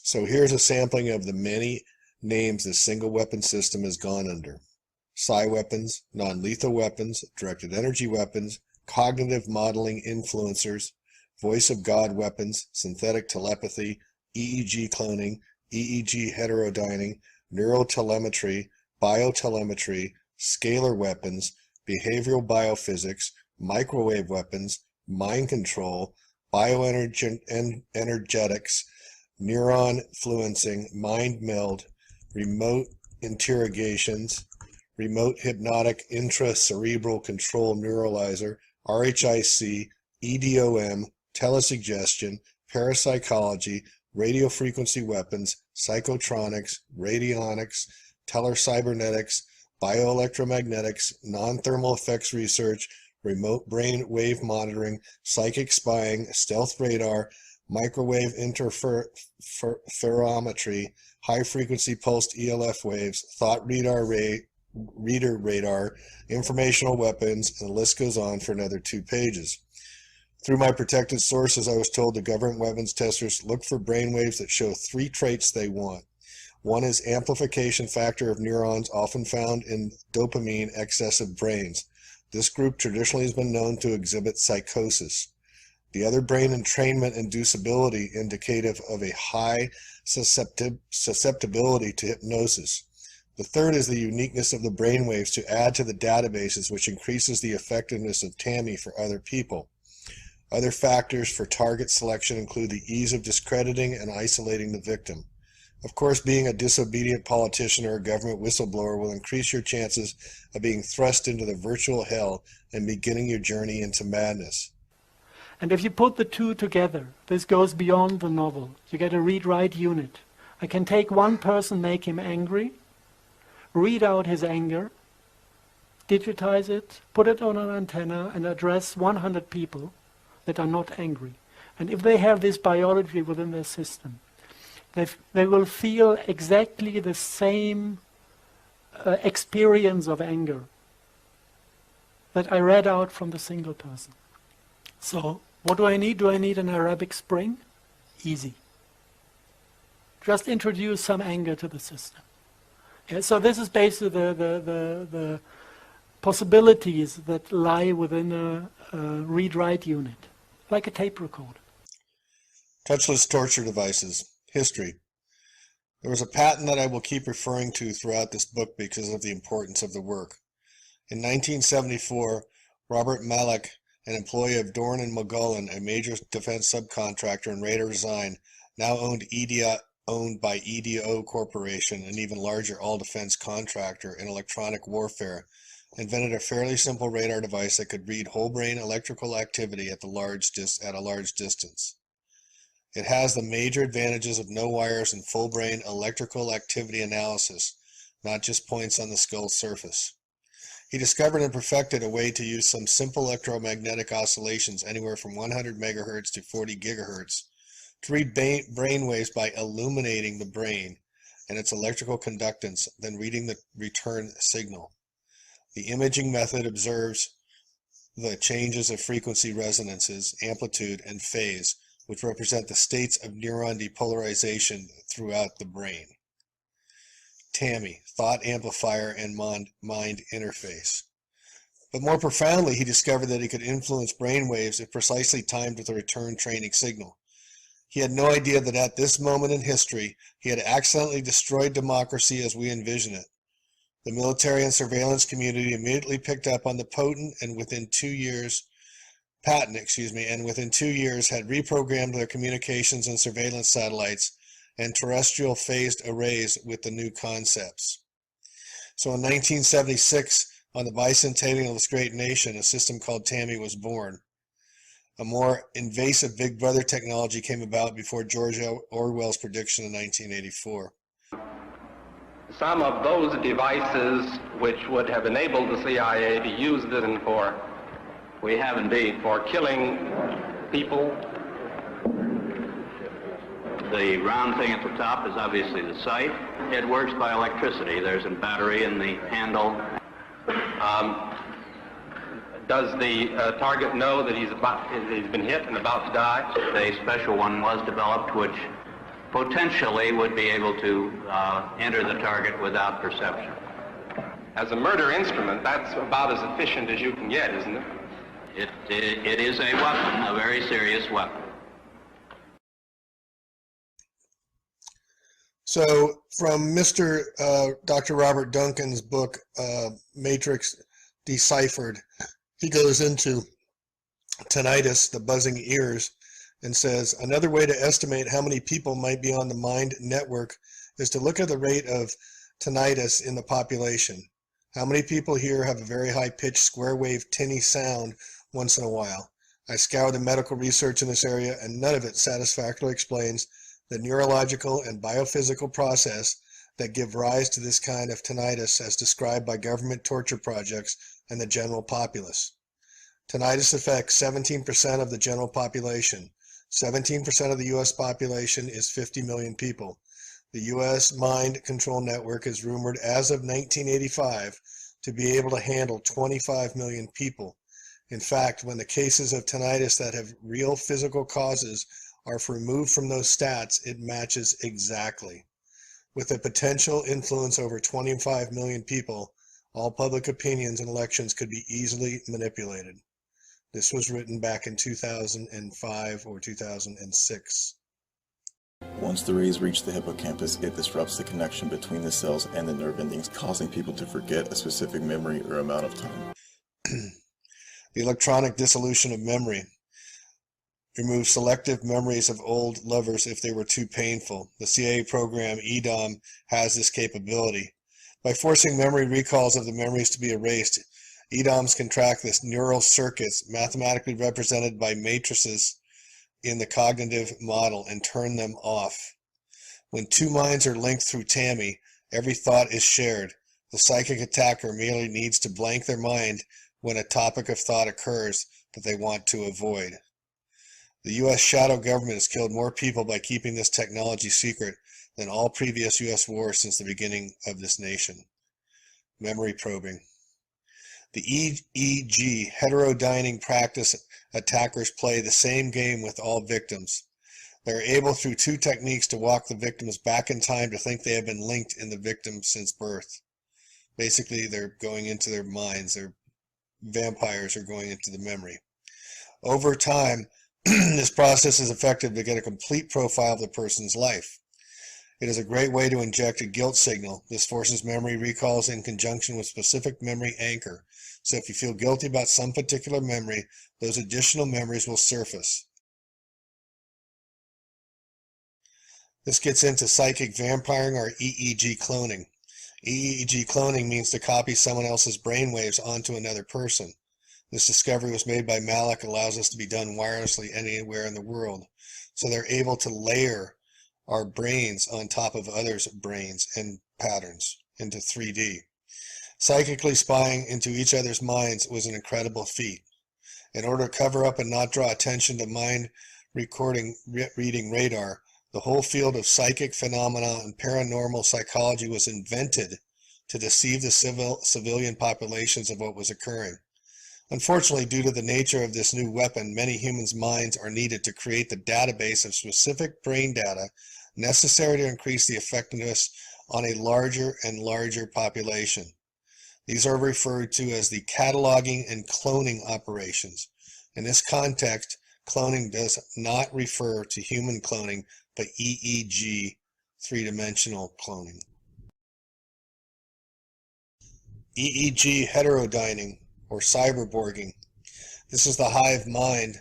So here's a sampling of the many names this single weapon system has gone under. Psi weapons, non-lethal weapons, directed energy weapons, cognitive modeling influencers, voice of God weapons, synthetic telepathy, EEG cloning, EEG heterodyning, neurotelemetry, biotelemetry, scalar weapons, behavioral biophysics, microwave weapons, mind control, bioenergetics, neuron fluencing, mind meld, remote interrogations, remote hypnotic intracerebral control neuralizer, RHIC, EDOM, telesuggestion, parapsychology, radiofrequency weapons, psychotronics, radionics, telecybernetics, bioelectromagnetics, non-thermal effects research, remote brain wave monitoring, psychic spying, stealth radar, microwave interferometry, high-frequency pulsed ELF waves, thought reader radar, informational weapons, and the list goes on for another 2 pages. Through my protected sources, I was told the government weapons testers look for brainwaves that show 3 traits they want. One is amplification factor of neurons, often found in dopamine excessive brains. This group traditionally has been known to exhibit psychosis. The other brain entrainment inducibility indicative of a high susceptibility to hypnosis. The third is the uniqueness of the brainwaves to add to the databases, which increases the effectiveness of TAMI for other people. Other factors for target selection include the ease of discrediting and isolating the victim. Of course, being a disobedient politician or a government whistleblower will increase your chances of being thrust into the virtual hell and beginning your journey into madness. And if you put the two together, this goes beyond the novel. You get a read-write unit. I can take one person, make him angry, read out his anger, digitize it, put it on an antenna, and address 100 people that are not angry. And if they have this biology within their system, they will feel exactly the same experience of anger that I read out from the single person. So, what do I need? Do I need an Arabic Spring? Easy. Just introduce some anger to the system. Yeah, so this is basically the possibilities that lie within a read-write unit, like a tape recorder. Touchless torture devices. History. There was a patent that I will keep referring to throughout this book because of the importance of the work. In 1974, Robert Malek, an employee of Dorn and Mogollon, a major defense subcontractor and radar design, now owned by EDO Corporation, an even larger all-defense contractor in electronic warfare, invented a fairly simple radar device that could read whole-brain electrical activity at a large distance. It has the major advantages of no wires and full-brain electrical activity analysis, not just points on the skull's surface. He discovered and perfected a way to use some simple electromagnetic oscillations anywhere from 100 megahertz to 40 gigahertz to read brain waves by illuminating the brain and its electrical conductance, then reading the return signal. The imaging method observes the changes of frequency resonances, amplitude, and phase, which represent the states of neuron depolarization throughout the brain. TAMI, Thought Amplifier and Mind Interface. But more profoundly, he discovered that he could influence brain waves if precisely timed with a return training signal. He had no idea that at this moment in history, he had accidentally destroyed democracy as we envision it. The military and surveillance community immediately picked up on the patent and within 2 years had reprogrammed their communications and surveillance satellites and terrestrial phased arrays with the new concepts. So in 1976, on the bicentennial of this great nation, a system called TAMI was born. A more invasive Big Brother technology came about before George Orwell's prediction in 1984. Some of those devices which would have enabled the CIA to use this we have indeed, for killing people. The round thing at the top is obviously the sight. It works by electricity. There's a battery in the handle. Does the target know that he's been hit and about to die? A special one was developed which potentially would be able to enter the target without perception. As a murder instrument, that's about as efficient as you can get, isn't it? It is a weapon, a very serious weapon. So from Dr. Robert Duncan's book, Matrix Deciphered, he goes into tinnitus, the buzzing ears, and says, another way to estimate how many people might be on the mind network is to look at the rate of tinnitus in the population. How many people here have a very high-pitched, square-wave, tinny sound once in a while? I scoured the medical research in this area, and none of it satisfactorily explains the neurological and biophysical process that give rise to this kind of tinnitus as described by government torture projects and the general populace. Tinnitus affects 17% of the general population. 17% of the U.S. population is 50 million people. The U.S. Mind Control Network is rumored as of 1985 to be able to handle 25 million people. In fact, when the cases of tinnitus that have real physical causes are removed from those stats, it matches exactly. With a potential influence over 25 million people, all public opinions and elections could be easily manipulated. This was written back in 2005 or 2006. Once the rays reach the hippocampus, it disrupts the connection between the cells and the nerve endings, causing people to forget a specific memory or amount of time. The electronic dissolution of memory removes selective memories of old lovers if they were too painful. The CIA program EDOM has this capability. By forcing memory recalls of the memories to be erased, EDOMs can track this neural circuits mathematically represented by matrices in the cognitive model and turn them off. When two minds are linked through TAMI, every thought is shared. The psychic attacker merely needs to blank their mind when a topic of thought occurs that they want to avoid. The U.S. shadow government has killed more people by keeping this technology secret than all previous U.S. wars since the beginning of this nation. Memory probing. The EEG heterodyning practice attackers play the same game with all victims. They are able through two techniques to walk the victims back in time to think they have been linked in the victim since birth. Basically, they're going into their minds. Their vampires are going into the memory. Over time, this process is effective to get a complete profile of the person's life. It is a great way to inject a guilt signal. This forces memory recalls in conjunction with specific memory anchor. So if you feel guilty about some particular memory, those additional memories will surface. This gets into psychic vampiring or EEG cloning. EEG cloning means to copy someone else's brainwaves onto another person. This discovery was made by Malik, allows us to be done wirelessly anywhere in the world. So they're able to layer our brains on top of others' brains and patterns into 3D. Psychically spying into each other's minds was an incredible feat. In order to cover up and not draw attention to mind reading radar, the whole field of psychic phenomena and paranormal psychology was invented to deceive the civilian populations of what was occurring. Unfortunately, due to the nature of this new weapon, many humans' minds are needed to create the database of specific brain data necessary to increase the effectiveness on a larger and larger population. These are referred to as the cataloging and cloning operations. In this context, cloning does not refer to human cloning, but EEG, three-dimensional cloning. EEG heterodyning, or cyberborging. This is the hive mind.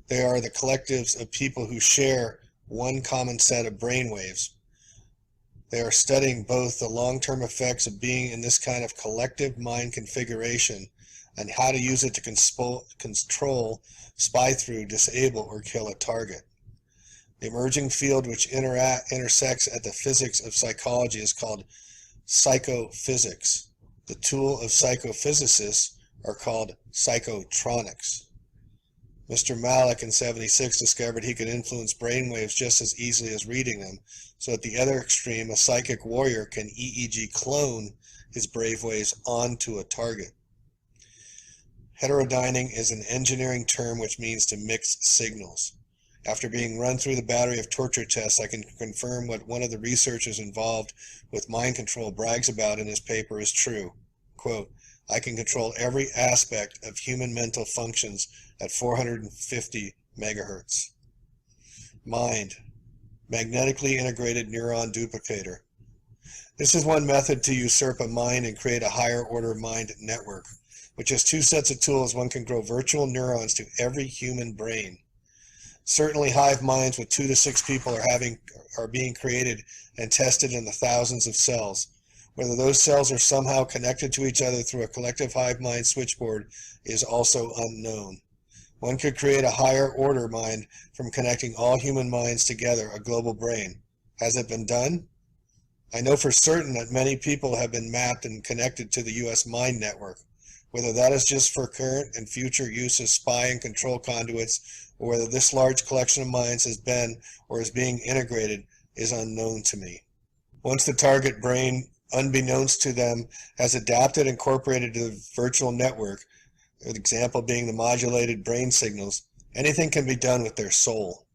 They are the collectives of people who share one common set of brainwaves. They are studying both the long-term effects of being in this kind of collective mind configuration and how to use it to control, spy through, disable, or kill a target. The emerging field which intersects at the physics of psychology is called psychophysics. The tool of psychophysicists are called psychotronics. Mr. Malik in '76 discovered he could influence brainwaves just as easily as reading them, so at the other extreme, a psychic warrior can EEG clone his brainwaves onto a target. Heterodyning is an engineering term which means to mix signals. After being run through the battery of torture tests, I can confirm what one of the researchers involved with mind control brags about in his paper is true. Quote, I can control every aspect of human mental functions at 450 megahertz. Mind, magnetically integrated neuron duplicator. This is one method to usurp a mind and create a higher order mind network. With just two sets of tools, one can grow virtual neurons to every human brain. Certainly hive minds with 2 to 6 people are being created and tested in the thousands of cells. Whether those cells are somehow connected to each other through a collective hive mind switchboard is also unknown. One could create a higher order mind from connecting all human minds together, a global brain. Has it been done? I know for certain that many people have been mapped and connected to the U.S. Mind Network. Whether that is just for current and future use as spy and control conduits, or whether this large collection of minds has been or is being integrated is unknown to me. Once the target brain, unbeknownst to them, has adapted and incorporated to the virtual network, an example being the modulated brain signals, anything can be done with their soul.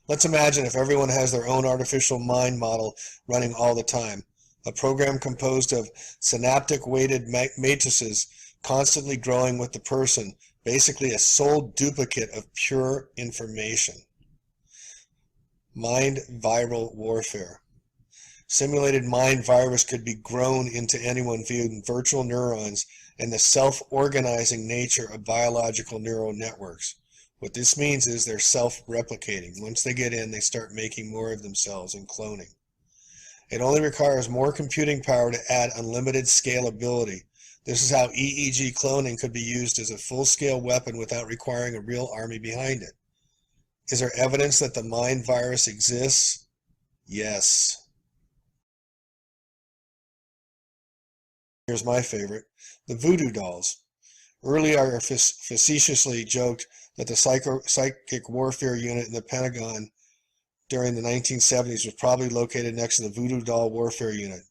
Let's imagine if everyone has their own artificial mind model running all the time, a program composed of synaptic weighted matrices constantly growing with the person, basically a soul duplicate of pure information. Mind viral warfare. Simulated mind virus could be grown into anyone via virtual neurons and the self-organizing nature of biological neural networks. What this means is they're self-replicating. Once they get in, they start making more of themselves and cloning. It only requires more computing power to add unlimited scalability. This is how EEG cloning could be used as a full-scale weapon without requiring a real army behind it. Is there evidence that the mind virus exists? Yes. Here's my favorite, the voodoo dolls. Earlier, I facetiously joked that the psychic warfare unit in the Pentagon during the 1970s was probably located next to the voodoo doll warfare unit.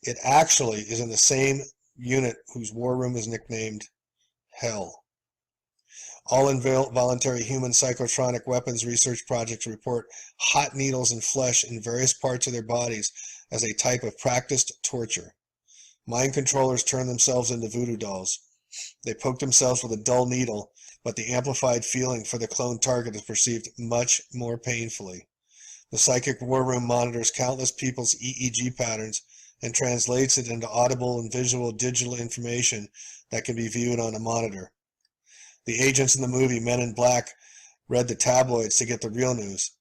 It actually is in the same unit whose war room is nicknamed Hell. All involuntary human psychotronic weapons research projects report hot needles and flesh in various parts of their bodies as a type of practiced torture. Mind controllers turn themselves into voodoo dolls. They poke themselves with a dull needle, but the amplified feeling for the cloned target is perceived much more painfully. The psychic war room monitors countless people's EEG patterns and translates it into audible and visual digital information that can be viewed on a monitor. The agents in the movie Men in Black read the tabloids to get the real news.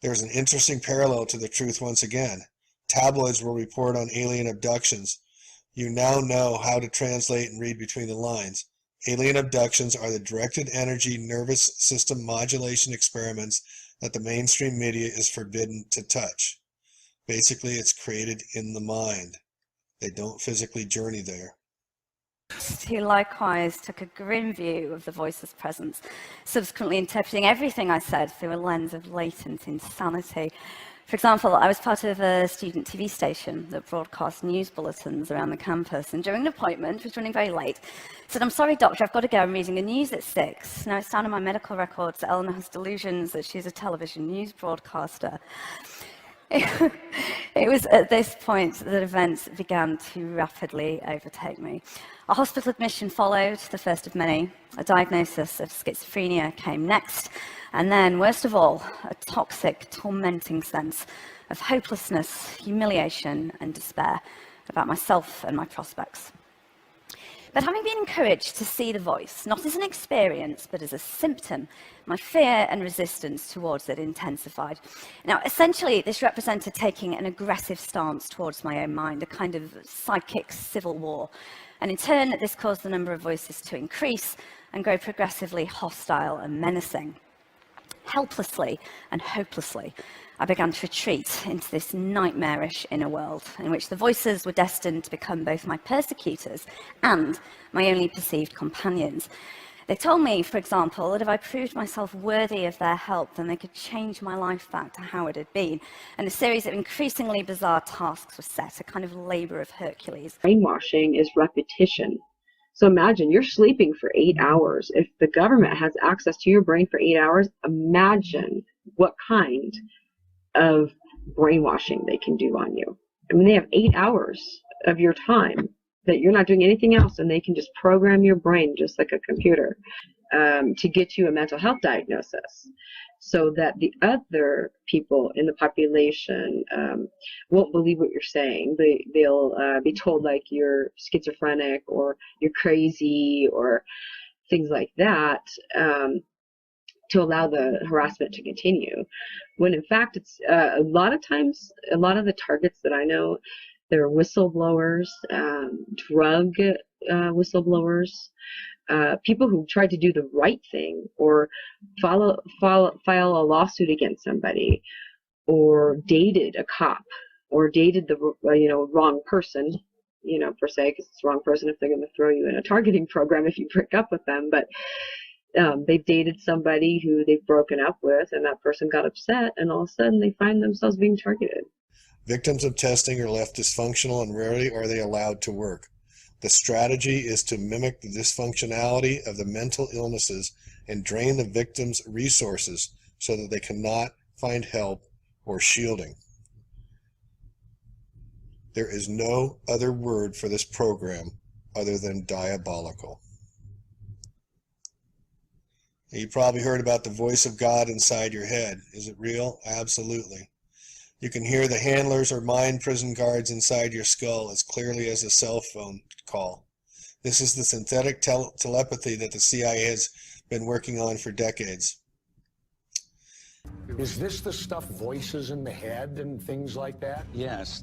There's an interesting parallel to the truth once again. Tabloids will report on alien abductions. You now know how to translate and read between the lines. Alien abductions are the directed energy nervous system modulation experiments that the mainstream media is forbidden to touch. Basically, it's created in the mind. They don't physically journey there. Who likewise took a grim view of the voice's presence, subsequently interpreting everything I said through a lens of latent insanity. For example, I was part of a student TV station that broadcast news bulletins around the campus, and during an appointment, which was running very late, said, "I'm sorry, doctor, I've got to go, I'm reading the news at 6. Now, it's down in my medical records that Eleanor has delusions that she's a television news broadcaster. It was at this point that events began to rapidly overtake me. A hospital admission followed, the first of many. A diagnosis of schizophrenia came next. And then, worst of all, a toxic, tormenting sense of hopelessness, humiliation, and despair about myself and my prospects. But having been encouraged to see the voice, not as an experience, but as a symptom, my fear and resistance towards it intensified. Now, essentially, this represented taking an aggressive stance towards my own mind, a kind of psychic civil war. And in turn, this caused the number of voices to increase and grow progressively hostile and menacing. Helplessly and hopelessly, I began to retreat into this nightmarish inner world in which the voices were destined to become both my persecutors and my only perceived companions. They told me, for example, that if I proved myself worthy of their help, then they could change my life back to how it had been. And a series of increasingly bizarre tasks were set, a kind of labor of Hercules. Brainwashing is repetition. So imagine you're sleeping for 8 hours. If the government has access to your brain for 8 hours, imagine what kind of brainwashing they can do on you. I mean, they have 8 hours of your time that you're not doing anything else, and they can just program your brain just like a computer to get you a mental health diagnosis, so that the other people in the population won't believe what you're saying. They'll be told like you're schizophrenic or you're crazy or things like that, to allow the harassment to continue. When in fact, it's a lot of times, a lot of the targets that I know, they're whistleblowers, drug whistleblowers, people who tried to do the right thing or file a lawsuit against somebody, or dated a cop, or dated the wrong person, per se, because it's the wrong person if they're going to throw you in a targeting program if you break up with them. But they've dated somebody who they've broken up with, and that person got upset, and all of a sudden they find themselves being targeted. Victims of testing are left dysfunctional, and rarely are they allowed to work. The strategy is to mimic the dysfunctionality of the mental illnesses and drain the victim's resources so that they cannot find help or shielding. There is no other word for this program other than diabolical. You probably heard about the voice of God inside your head. Is it real? Absolutely. You can hear the handlers or mind prison guards inside your skull as clearly as a cell phone call. This is the synthetic telepathy that the CIA has been working on for decades. Is this the stuff, voices in the head and things like that? Yes.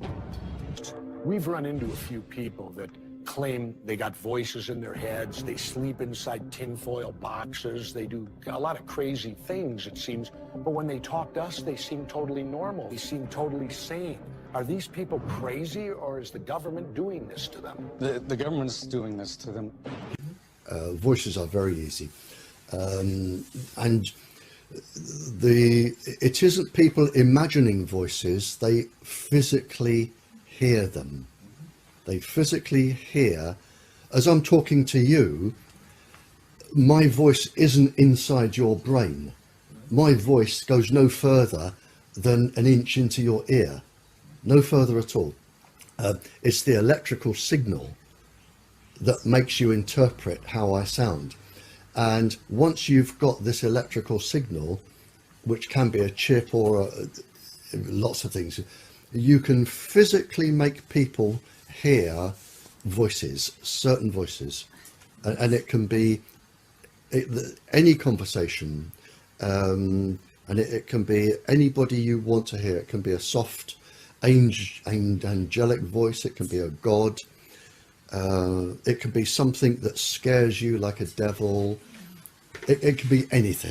We've run into a few people that claim they got voices in their heads, they sleep inside tinfoil boxes, they do a lot of crazy things, it seems, but when they talk to us, they seem totally normal, they seem totally sane. Are these people crazy, or is the government doing this to them? The government's doing this to them. Voices are very easy. And it isn't people imagining voices, they physically hear them. They physically hear, as I'm talking to you, my voice isn't inside your brain. My voice goes no further than an inch into your ear, no further at all. It's the electrical signal that makes you interpret how I sound. And once you've got this electrical signal, which can be a chip or lots of things, you can physically make people hear voices, certain voices, and it can be any conversation, and it can be anybody you want to hear. It can be a soft angelic voice, it can be a god, it can be something that scares you like a devil, it can be anything.